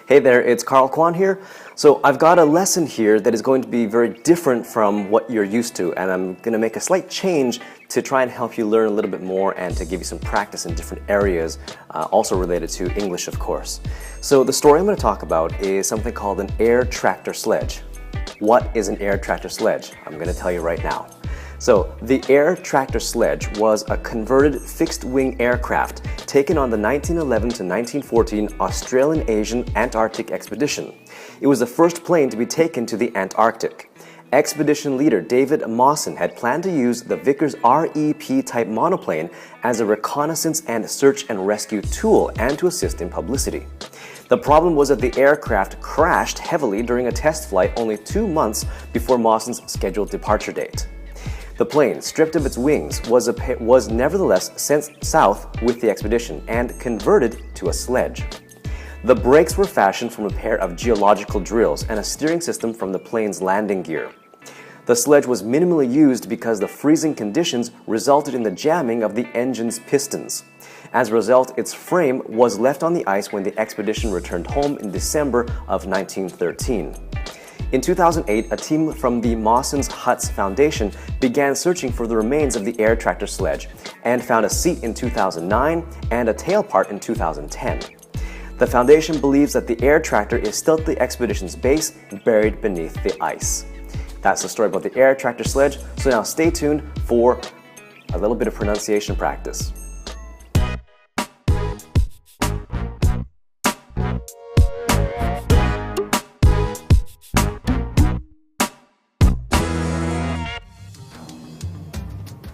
Hey there, it's Carl Kwan here. So I've got a lesson here that is going to be very different from what you're used to, and I'm going to make a slight change to try and help you learn a little bit more and to give you some practice in different areas, also related to English, of course. So the story I'm going to talk about is something called an air tractor sledge. What is an air tractor sledge? I'm going to tell you right now. So, the air tractor sledge was a converted fixed-wing aircraft taken on the 1911 to 1914 Australian-Asian Antarctic expedition. It was the first plane to be taken to the Antarctic. Expedition leader David Mawson had planned to use the Vickers REP-type monoplane as a reconnaissance and search and rescue tool and to assist in publicity. The problem was that the aircraft crashed heavily during a test flight only 2 months before Mawson's scheduled departure date. The plane, stripped of its wings, was nevertheless sent south with the expedition and converted to a sledge. The brakes were fashioned from a pair of geological drills and a steering system from the plane's landing gear. The sledge was minimally used because the freezing conditions resulted in the jamming of the engine's pistons. As a result, its frame was left on the ice when the expedition returned home in December of 1913. In 2008, a team from the Mawson's Huts Foundation began searching for the remains of the air tractor sledge and found a seat in 2009 and a tail part in 2010. The foundation believes that the air tractor is still at the expedition's base, buried beneath the ice. That's the story about the air tractor sledge, so now stay tuned for a little bit of pronunciation practice.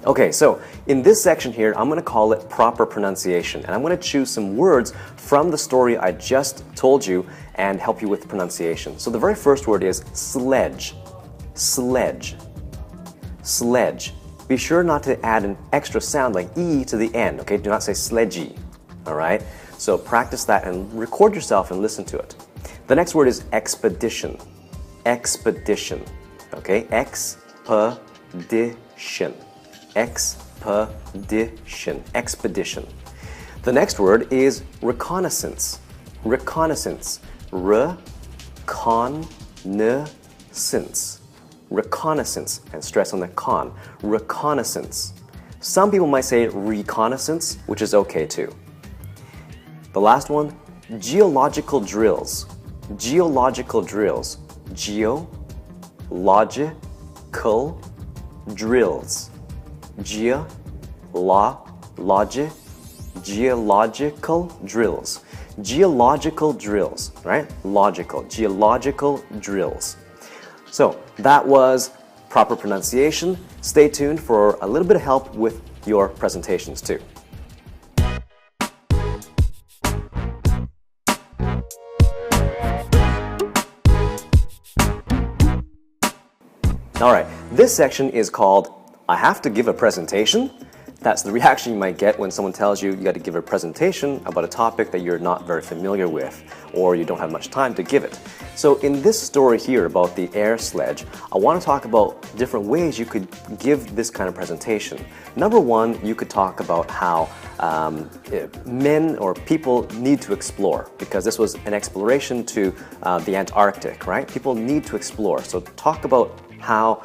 Okay, so in this section here, I'm going to call it proper pronunciation, and I'm going to choose some words from the story I just told you and help you with pronunciation. So the very first word is sledge. Sledge. Sledge. Be sure not to add an extra sound like E to the end, okay? Do not say sledgy, all right? So practice that and record yourself and listen to it. The next word is expedition. Expedition, okay? Expedition. Expedition. Expedition. The next word is reconnaissance. Reconnaissance. Reconnaissance. Reconnaissance. And stress on the con. Reconnaissance. Some people might say reconnaissance, which is okay too. The last one, geological drills. Geological drills. Geological drills. Geological drills. Geological drills, right? Logical. Geological drills. So that was proper pronunciation. Stay tuned for a little bit of help with your presentations too. All right, this section is called I have to give a presentation. That's the reaction you might get when someone tells you you got to give a presentation about a topic that you're not very familiar with or you don't have much time to give it. So in this story here about the air sledge, I want to talk about different ways you could give this kind of presentation. Number one, you could talk about how men or people need to explore, because this was an exploration to the Antarctic, right? People need to explore. So talk about how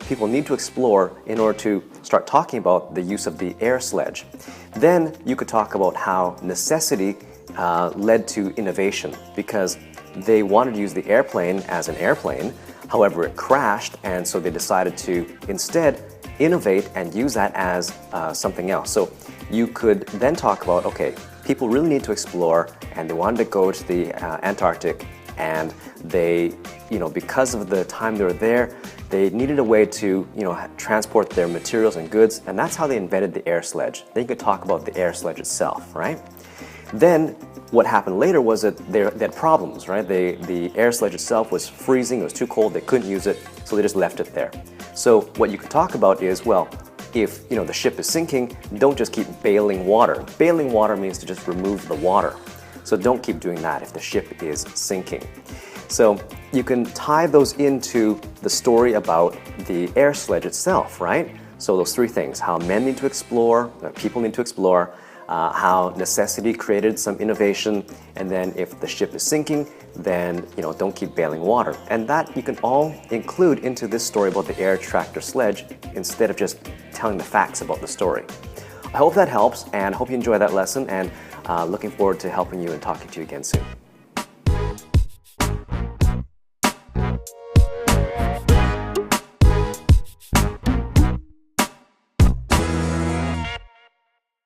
people need to explore in order to start talking about the use of the air sledge. Then you could talk about how necessity led to innovation, because they wanted to use the airplane as an airplane. However, it crashed, and so they decided to instead innovate and use that as something else. So you could then talk about, okay, people really need to explore, and they wanted to go to the Antarctic, and they, because of the time they were there, they needed a way to, transport their materials and goods, and that's how they invented the air sledge. Then you could talk about the air sledge itself, right? Then what happened later was that they had problems, right? The air sledge itself was freezing, it was too cold, they couldn't use it, so they just left it there. So what you could talk about is, well, if the ship is sinking, don't just keep bailing water. Bailing water means to just remove the water. So don't keep doing that if the ship is sinking. So you can tie those into the story about the air sledge itself, right? So those three things: how men need to explore, people need to explore, how necessity created some innovation, and then if the ship is sinking, then don't keep bailing water. And that you can all include into this story about the air tractor sledge instead of just telling the facts about the story. I hope that helps, and I hope you enjoy that lesson, and looking forward to helping you and talking to you again soon.